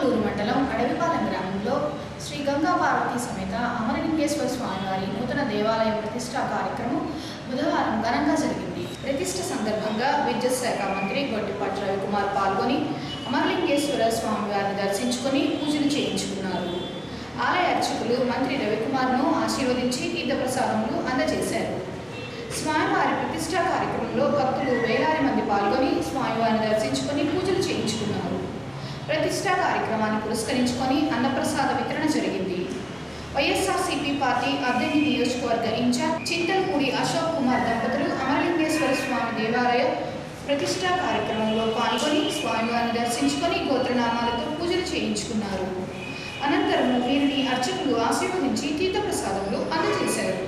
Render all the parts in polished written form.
చిక్మగళూరు మండలం అడవిపాలెం గ్రామంలో శ్రీ గంగా పార్వతీ సమేత అమరలింగేశ్వర స్వామివారి నూతన దేవాలయ ప్రతిష్ఠా కార్యక్రమం బుధవారం ఘనంగా జరిగింది. ప్రతిష్ఠ సందర్భంగా విద్యుత్ శాఖ మంత్రి గొట్టిపాటి రవికుమార్ పాల్గొని అమరలింగేశ్వర స్వామివారిని దర్శించుకొని పూజలు చేయించుకున్నారు. ఆలయ అర్చకులు మంత్రి రవికుమార్ను ఆశీర్వదించి తీర్థప్రసాదములు అందజేశారు. స్వామివారి ప్రతిష్ఠా కార్యక్రమంలో భక్తులు వేలాది మంది పాల్గొని స్వామివారిని దర్శించుకొని పూజలు చేయించుకున్నారు. ప్రతిష్ఠా కార్యక్రమాన్ని పురస్కరించుకొని అన్నప్రసాద వితరణ జరిగింది. వైఎస్ఆర్సీపీ పార్టీ అద్దెని నియోజకవర్గ ఇన్ఛార్జ్ చింతలపూడి అశోక్ కుమార్ దంపతులు అమరలింగేశ్వర స్వామి దేవాలయ ప్రతిష్ఠా కార్యక్రమంలో పాల్గొని స్వామివారిని దర్శించుకొని గోత్రనామాలతో పూజలు చేయించుకున్నారు. అనంతరం వీరిని అర్చకులు ఆశీర్వదించి తీర్థప్రసాదములు అందజేశారు.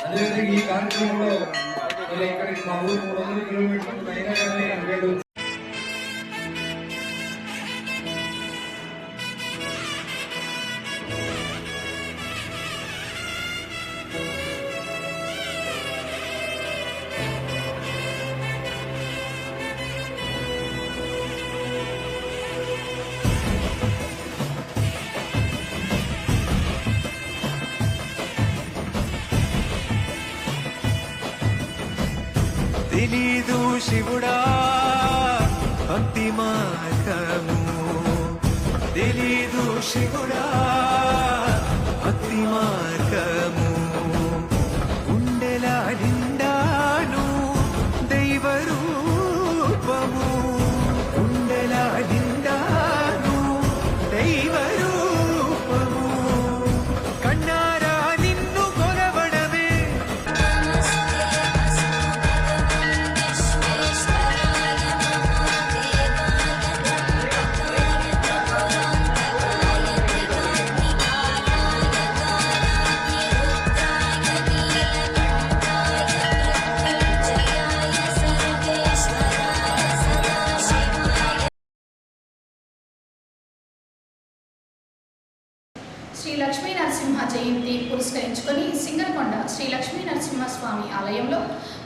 అదేవిధంగా ఈ కార్యక్రమంలో ఇక్కడికి మా ఊరు 300 కిలోమీటర్లు అయినా కానీ తెలీదు శివుడా భక్తి మార్గము, తెలీదు శివుడా భక్తి మార్గము, గుండెల నిండాను దైవ రూపము, గుండెల నిండాను దైవ రూపము, కన్నారా నిన్ను కొలవడమే శ్రీ లక్ష్మీ నరసింహ జయంతి పురస్కరించుకొని సింగరకొండ శ్రీ లక్ష్మీ నరసింహ స్వామి ఆలయంలో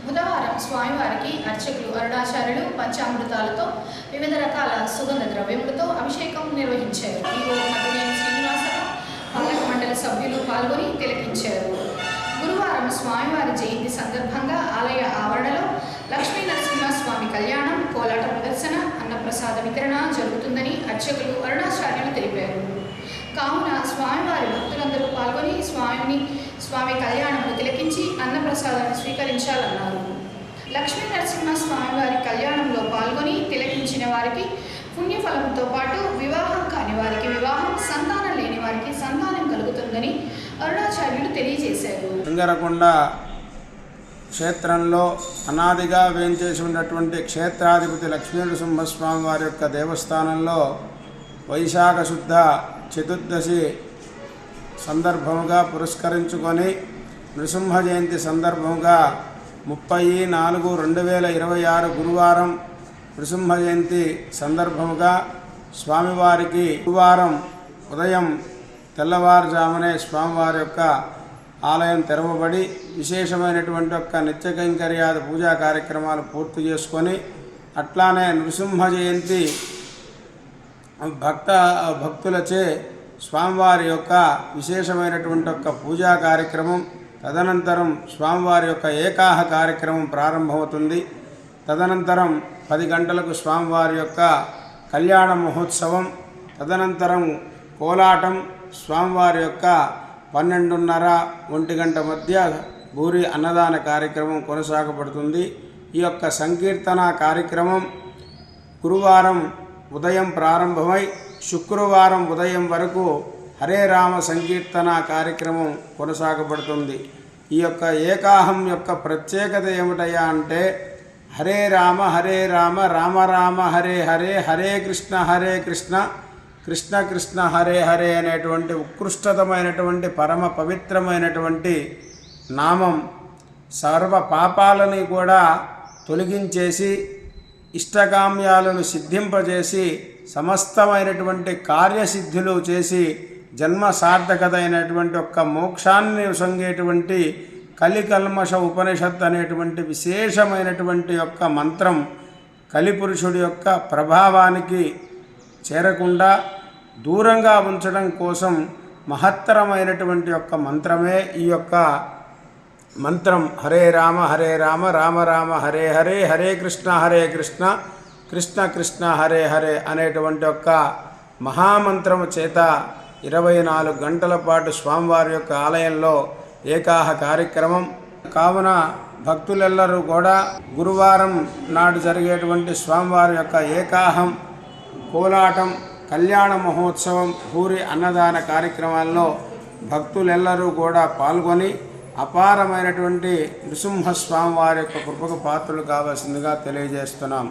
బుధవారం స్వామివారికి అర్చకులు అరుణాచార్యులు పంచామృతాలతో వివిధ రకాల సుగంధ ద్రవ్యములతో అభిషేకం నిర్వహించారు. శ్రీనివాసరావు పల్లక మండలి సభ్యులు పాల్గొని తిలకించారు. గురువారం స్వామివారి జయంతి సందర్భంగా ఆలయ ఆవరణలో లక్ష్మీ నరసింహ స్వామి కళ్యాణం, కోలాట ప్రదర్శన, అన్నప్రసాద వితరణ జరుగుతుందని అర్చకులు అరుణాచార్యులు తెలిపారు. కావున స్వామివారి భక్తులందరూ పాల్గొని స్వామి కళ్యాణంలో తిలకించి అన్నప్రసాదాన్ని స్వీకరించాలన్నారు. లక్ష్మీ నరసింహ స్వామివారి కళ్యాణంలో పాల్గొని తిలకించిన వారికి పుణ్యఫలంతో పాటు వివాహం కాని వారికి వివాహం, సంతానం లేని వారికి సంతానం కలుగుతుందని అరుణాచార్యులు తెలియజేశారు. సింగరకొండ క్షేత్రంలో అనాదిగా వేంచేసి ఉన్నటువంటి క్షేత్రాధిపతి లక్ష్మీనరసింహస్వామి వారి యొక్క దేవస్థానంలో వైశాఖ శుద్ధ చతుర్దశి సందర్భముగా పురస్కరించుకొని నృసింహ జయంతి సందర్భంగా 30/4/2026 గురువారం నృసింహ జయంతి సందర్భముగా స్వామివారికి గురువారం ఉదయం తెల్లవారుజామునే స్వామివారి యొక్క ఆలయం తెరవబడి విశేషమైనటువంటి యొక్క నిత్య కైంకర్యాది పూజా కార్యక్రమాలు పూర్తి చేసుకొని అట్లానే నృసింహ జయంతి భక్తులచే స్వామివారి యొక్క విశేషమైనటువంటి యొక్క పూజా కార్యక్రమం, తదనంతరం స్వామివారి యొక్క ఏకాహ కార్యక్రమం ప్రారంభమవుతుంది. తదనంతరం 10 గంటలకు స్వామివారి యొక్క కళ్యాణ మహోత్సవం, తదనంతరం కోలాటం, స్వామివారి యొక్క 12:30-1 గంట మధ్య భూరి అన్నదాన కార్యక్రమం కొనసాగబడుతుంది. ఈ యొక్క సంకీర్తన కార్యక్రమం గురువారం ఉదయం ప్రారంభమై శుక్రవారం ఉదయం వరకు హరే రామ సంకీర్తన కార్యక్రమం కొనసాగబడుతుంది. ఈ యొక్క ఏకాహం యొక్క ప్రత్యేకత ఏమిటయ్యా అంటే హరే రామ రామ రామ హరే హరే, హరే కృష్ణ కృష్ణ కృష్ణ హరే హరే అనేటువంటి ఉత్కృష్టతమైనటువంటి పరమ పవిత్రమైనటువంటి నామం సర్వ పాపాలని కూడా తొలగించేసి ఇష్టకామ్యాలను సిద్ధింపజేసి సమస్తమైనటువంటి కార్యసిద్ధులు చేసి జన్మ సార్థకత అయినటువంటి ఒక్క మోక్షాన్ని సంగేటువంటి కలికల్మష ఉపనిషత్ అనేటువంటి విశేషమైనటువంటి యొక్క మంత్రం కలిపురుషుడి యొక్క ప్రభావానికి చేరకుండా దూరంగా ఉంచడం కోసం మహత్తరమైనటువంటి యొక్క మంత్రమే ఈ యొక్క మంత్రం హరే రామ రామ రామ హరే హరే, హరే కృష్ణ కృష్ణ కృష్ణ హరే హరే అనేటువంటి యొక్క మహామంత్రము చేత 24 గంటల పాటు స్వామివారి యొక్క ఆలయంలో ఏకాహ కార్యక్రమం కావున భక్తులెల్లరూ కూడా గురువారం నాడు జరిగేటువంటి స్వామివారి యొక్క ఏకాహం, కోలాటం, కళ్యాణ మహోత్సవం, పూరి అన్నదాన కార్యక్రమాల్లో భక్తులెల్లరూ కూడా పాల్గొని అపారమైనటువంటి నృసింహస్వామి వారి యొక్క కృపకు పాత్రలు కావాల్సిందిగా తెలియజేస్తున్నాం.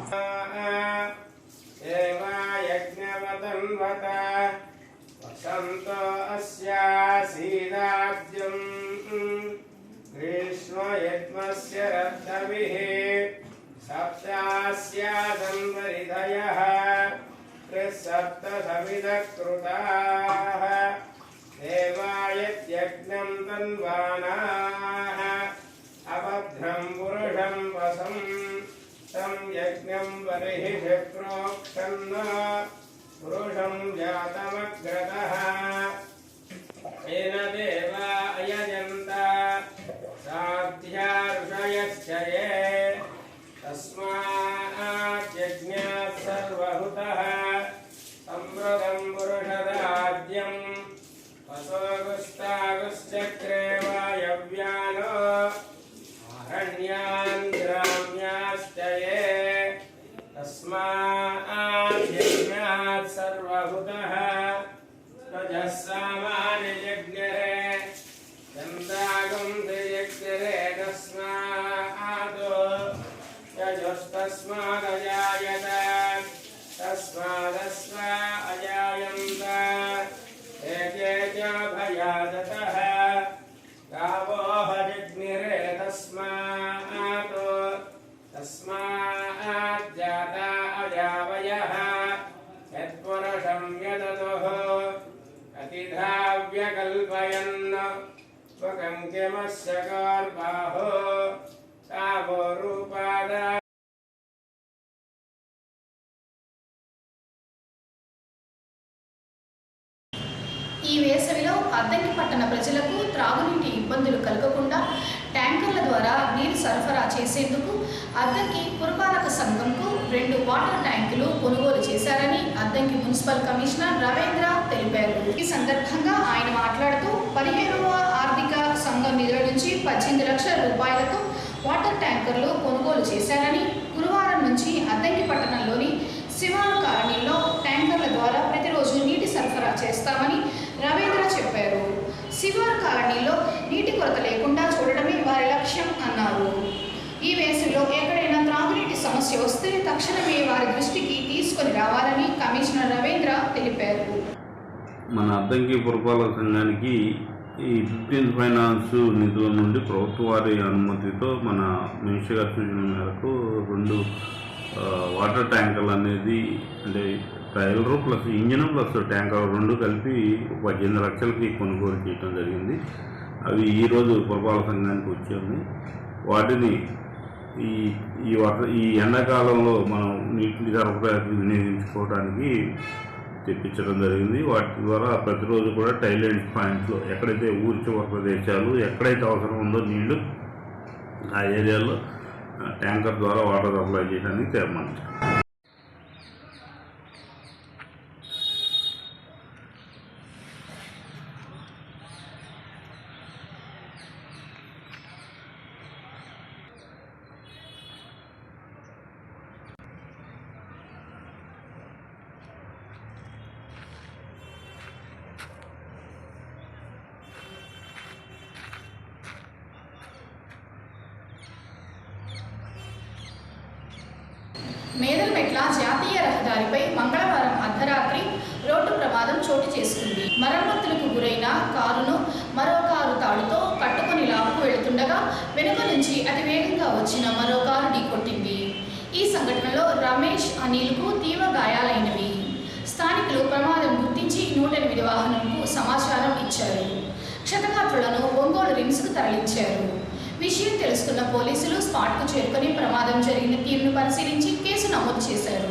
దేవాయజ్ఞం తన్వానాః అభద్రం పురుషం వసం తం యజ్ఞం బర్హిషి ప్రోక్షన్న పురుషం జాతమగ్రతః ఏన దేవా అయజంత సాధ్యా ఋషయశ్చ యే తస్మాత్ యజ్ఞాత్ సర్వహుతః సంవృతం పురుషరాజ్యం వసోగుస్తాగుశ్చక్రే వాయవ్యానో అరణ్యాన్ గ్రామ్యాశ్చ యే తస్మాత్ యజ్ఞాత్ సర్వహుతః తజః సామాన్యయజ్ఞరే చందాగం యజ్ఞరే తస్మాత్ యజస్తస్మాదజాయత తస్మాదస్వ అజాయంత ఏకే చ భయాదతః గావో హరిగ్నిరే తస్మాత్ జాతా అజావయః యత్పురుషం యదతుః అతిధావ్యకల్పయన్ స్వకం కిమస్య కార్బాహో గావో రూపాద. ఈ వేసవిలో అద్దంకి పట్టణ ప్రజలకు త్రాగునీటి ఇబ్బందులు కలగకుండా ట్యాంకర్ల ద్వారా నీరు సరఫరా చేసేందుకు అద్దంకి పురపాలక సంఘంకు 2 వాటర్ ట్యాంకులు కొనుగోలు చేశారని అద్దంకి మున్సిపల్ కమిషనర్ రవీంద్ర తెలిపారు. ఈ సందర్భంగా ఆయన మాట్లాడుతూ 15వ ఆర్థిక సంఘం నిధుల నుంచి 18 లక్షల రూపాయలతో వాటర్ ట్యాంకర్లు కొనుగోలు చేశారని, గురువారం నుంచి అద్దంకి పట్టణంలోని శివారు కాలనీలో ట్యాంకర్ల ద్వారా ప్రతిరోజు నీటి సరఫరా చేస్తామని రవీంద్ర చెప్పారు. శివారు కాలనీలో నీటి కొరత లేకుండా చూడడమే వారి లక్ష్యం అన్నారు. ఈ వేసవిలో ఎక్కడైనా త్రాగునీటి సమస్య వస్తే తక్షణమే వారి దృష్టికి తీసుకొని రావాలని కమిషనర్ రవీంద్ర తెలిపారు. మన అద్దంకి పురపాలక సంఘానికి ఈ 15th ఫైనాన్స్ నిధుల నుండి ప్రభుత్వ వారి అనుమతితో మన మినిస్టర్ గారి సూచన మేరకు 2 వాటర్ ట్యాంకర్లు అనేది అంటే trailer plus engine plus tanker 2 కలిపి 18 లక్షలకి కొనుగోలు చేయడం జరిగింది. అవి ఈరోజు పురపాలక సంఘానికి వచ్చాయి. వాటిని ఈ ఎండాకాలంలో మనం నీటి సరఫరా వినియోగించుకోవడానికి తెప్పించడం జరిగింది. వాటి ద్వారా ప్రతిరోజు కూడా టైలెంట్ పాయింట్లో ఎక్కడైతే ఊరి చివరి ప్రదేశాలు ఎక్కడైతే అవసరం ఉందో నీళ్లు ఆ ఏరియాలో ట్యాంకర్ ద్వారా వాటర్ సప్లై చేయడానికి తీర్మానించారు. మేదరమెట్ల జాతీయ రహదారిపై మంగళవారం అర్ధరాత్రి రోడ్డు ప్రమాదం చోటు చేసుకుంది. మరమ్మతులకు గురైన కారును మరో కారు తాడుతో కట్టుకుని లాక్కు వెళుతుండగా వెనుక నుంచి అతి వేగంగా వచ్చిన మరో కారు ఢీకొట్టింది. ఈ సంఘటనలో రమేష్, అనిల్కు తీవ్ర గాయాలైనవి. స్థానికులు ప్రమాదం గుర్తించి 108 వాహనంకు సమాచారం ఇచ్చారు. క్షతగాత్రులను ఒంగోలు రిమ్స్కు తరలించారు. విషయం తెలుసుకున్న పోలీసులు స్పాట్కు చేరుకొని ప్రమాదం జరిగిన తీరును పరిశీలించి కేసు నమోదు చేశారు.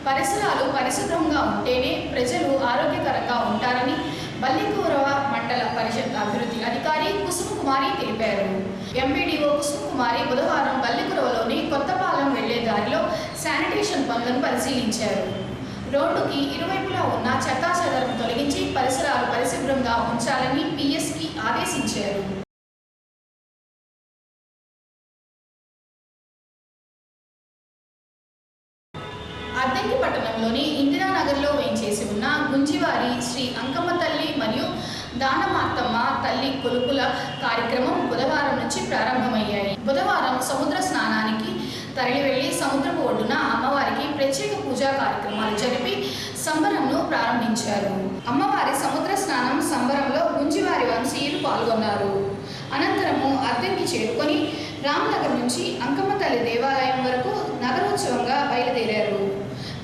పరిసరాలు పరిశుభ్రంగా ఉంటేనే ప్రజలు ఆరోగ్యకరంగా ఉంటారని బల్లికూరవ మండల పరిషత్ అభివృద్ధి అధికారి కుసుమ కుమారి తెలిపారు. ఎంపీడీఓ కుసుమ కుమారి బుధవారం బల్లికూరవలోని కొత్తపాలెం వెళ్లే దారిలో శానిటేషన్ పనులను పరిశీలించారు. రోడ్డుకి ఇరువైపులా ఉన్న చెత్తాచెదరం తొలగించి పరిసరాలు పరిశుభ్రంగా ఉంచాలని పిఎస్కి ఆదేశించారు. అద్దంకి పట్టణంలోని ఇందిరానగర్లో వేయించేసి ఉన్న గుంజివారి శ్రీ అంకమ్మ తల్లి మరియు దానమార్తమ్మ తల్లి కొలుపుల కార్యక్రమం బుధవారం నుంచి ప్రారంభమయ్యాయి. బుధవారం సముద్ర స్నానానికి తరలి వెళ్లి సముద్రపు ఒడ్డున అమ్మవారికి ప్రత్యేక పూజా కార్యక్రమాలు జరిపి సంబరంను ప్రారంభించారు. అమ్మవారి సముద్ర స్నానం సంబరంలో గుంజివారి వంశీయులు పాల్గొన్నారు. అనంతరము అద్దంకి చేరుకొని రామనగర్ నుంచి అంకమ్మ తల్లి దేవాలయం వరకు నగరోత్సవంగా బయలుదేరారు.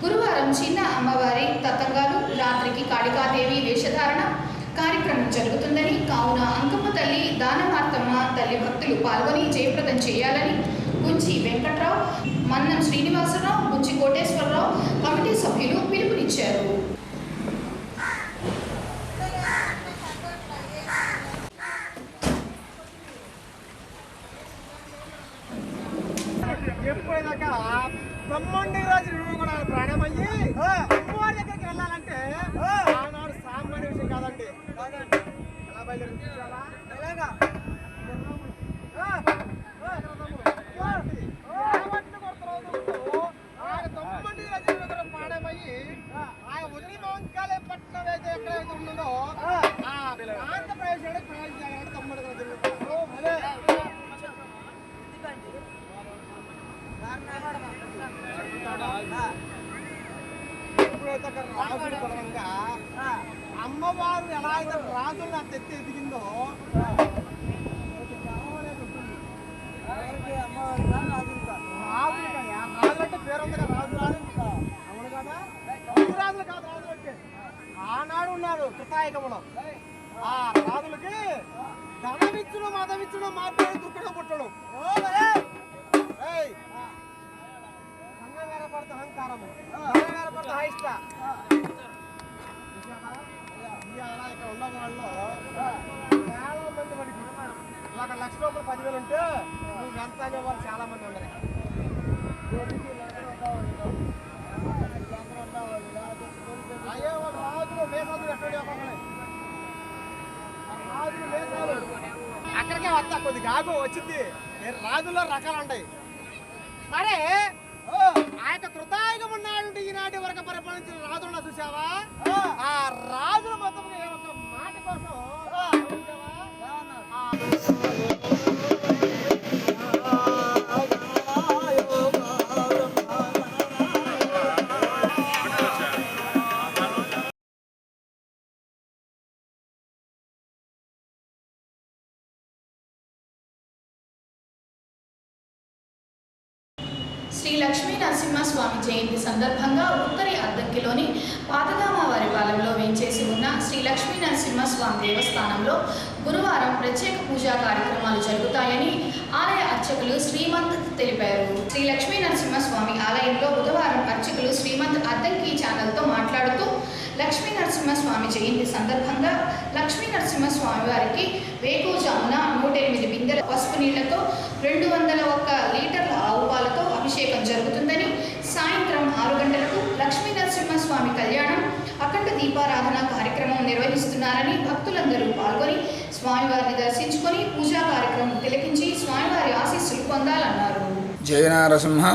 గురువారం చిన్న అమ్మవారి తతంగాలు, రాత్రికి కాళికాదేవి వేషధారణ కార్యక్రమం జరుగుతుందని, కావున అంకమ్మ తల్లి దానమార్తమ్మ తల్లి భక్తులు పాల్గొని జయప్రదం చేయాలని గుంజి వెంకట్రావు, మన్నం శ్రీనివాసరావు, గుంజి కోటేశ్వరరావు కమిటీ సభ్యులు పిలుపునిచ్చారు. ఎప్పుడైనా బ్రహ్మాండ రాజు కూడా ప్రాణమయ్యి అమ్మవారు ఎలా అయితే రాజులను అంత ఎత్తి ఎదిగిందో రాజులంటే పేరు ఉంది కదా, రాజు అవును కదా, రాజులు కాదు, రాజులు అంటే ఆనాడు ఉన్నాడు కృతాయుగంలో. ఆ రాజులకి ధనమిచ్చుడు మదమిచ్చుడు మాట్లాడి దుఃఖడం పుట్టడం వేరపడతా అహంకారము వేరపడతా అయిష్ట. ఇక్కడ ఉన్న వాళ్ళు చాలా మంది వాడికి ఒక ₹1,00,000 10,000 ఉంటే నువ్వు ఎంత అనేవాళ్ళు చాలా మంది ఉన్నారు. అయ్యే వాళ్ళు రాజులు మేసాలు ఎక్కడ రాజులు మేసాలు అక్కడికే వస్తా కొద్దిగా ఆగు వచ్చింది. రాజుల్లో రకాలు ఉంటాయి. సరే ఆ యొక్క కృతాయుగం ఉన్నాడు ఈనాటి వరకు పరిపాలించిన రాజులను చూసావా? ఆ రాజుల మొత్తం ఒక మాట కోసం శ్రీ లక్ష్మీ నరసింహస్వామి జయంతి సందర్భంగా ఉత్తరి అద్దంకిలోని పాతగామవారి పాలెంలో వేంచేసి ఉన్న శ్రీ లక్ష్మీ నరసింహస్వామి దేవస్థానంలో గురువారం ప్రత్యేక పూజా కార్యక్రమాలు జరుగుతాయని ఆలయ అర్చకులు శ్రీమంత్ తెలిపారు. శ్రీ లక్ష్మీ నరసింహస్వామి ఆలయంలో బుధవారం అర్చకులు శ్రీమంత్ అద్దంకి ఛానల్తో మాట్లాడుతూ లక్ష్మీ నరసింహస్వామి జయంతి సందర్భంగా లక్ష్మీ నరసింహస్వామి వారికి వేకువజామున 108 బిందెల పసుపు నీళ్లతో 201 లీటర్ల ఆవు పాలతో అభిషేకం జరుగుతుందని, సాయంత్రం 6 గంటలకు లక్ష్మీ నరసింహస్వామి కళ్యాణం అఖండ దీపారాధన కార్యక్రమం నిర్వహిస్తున్నారని భక్తులందరూ పాల్గొని స్వామివారిని దర్శించుకొని పూజా కార్యక్రమం తిలకించి స్వామివారి ఆశీస్సులు పొందాలన్నారు. జయ నారసింహ,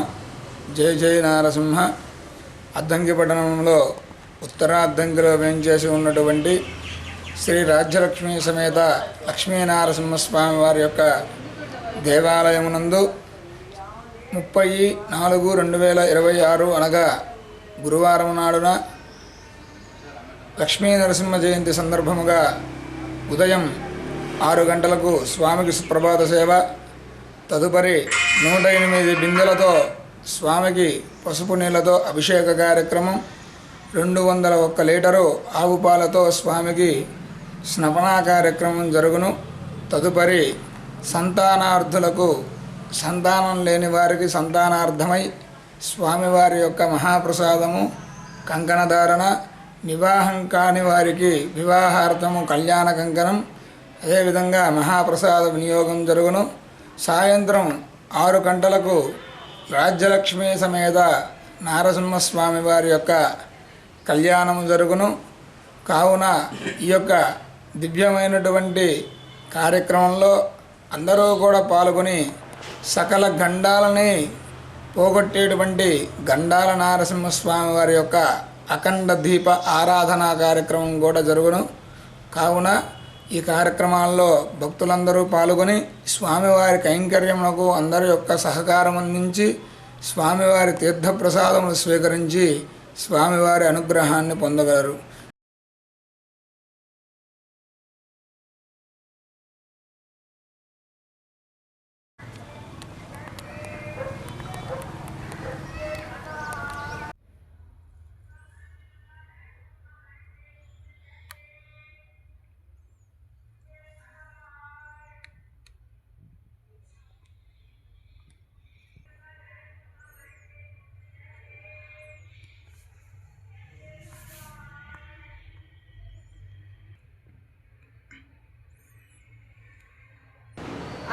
జయ జయ నారసింహ. అద్దంకి పట్టణంలో ఉత్తర అద్దంకిలో వేంచేసి ఉన్నటువంటి శ్రీ రాజ్యలక్ష్మీ సమేత లక్ష్మీనారసింహస్వామి వారి యొక్క దేవాలయమునందు 30/4/2026 అనగా గురువారం నాడున లక్ష్మీ నరసింహ జయంతి సందర్భముగా ఉదయం 6 గంటలకు స్వామికి సుప్రభాత సేవ, తదుపరి 108 బిందెలతో స్వామికి పసుపు నీళ్లతో అభిషేక కార్యక్రమం, 201 లీటరు ఆవు పాలతో స్వామికి స్నపనా కార్యక్రమం జరుగును. తదుపరి సంతానార్థులకు, సంతానం లేని వారికి సంతానార్థమై స్వామివారి యొక్క మహాప్రసాదము, కంకణధారణ, వివాహం కాని వారికి వివాహార్థము కళ్యాణ కంకణం, అదేవిధంగా మహాప్రసాద వినియోగం జరుగును. సాయంత్రం 6 గంటలకు రాజ్యలక్ష్మీ సమేత నారసింహస్వామి వారి యొక్క కళ్యాణము జరుగును. కావున ఈ యొక్క దివ్యమైనటువంటి కార్యక్రమంలో అందరూ కూడా పాల్గొని సకల గండాలని పోగొట్టేటువంటి గండాల నారసింహస్వామి వారి యొక్క అఖండ దీప ఆరాధనా కార్యక్రమం కూడా జరుగును. కావున ఈ కార్యక్రమాల్లో భక్తులందరూ పాల్గొని స్వామివారి కైంకర్యమునకు అందరి యొక్క సహకారం అందించి స్వామివారి తీర్థప్రసాదములు స్వీకరించి స్వామివారి అనుగ్రహాన్ని పొందగలరు.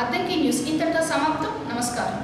అద్దంకి న్యూస్ ఇంతటితో సమాప్తం. నమస్కారం.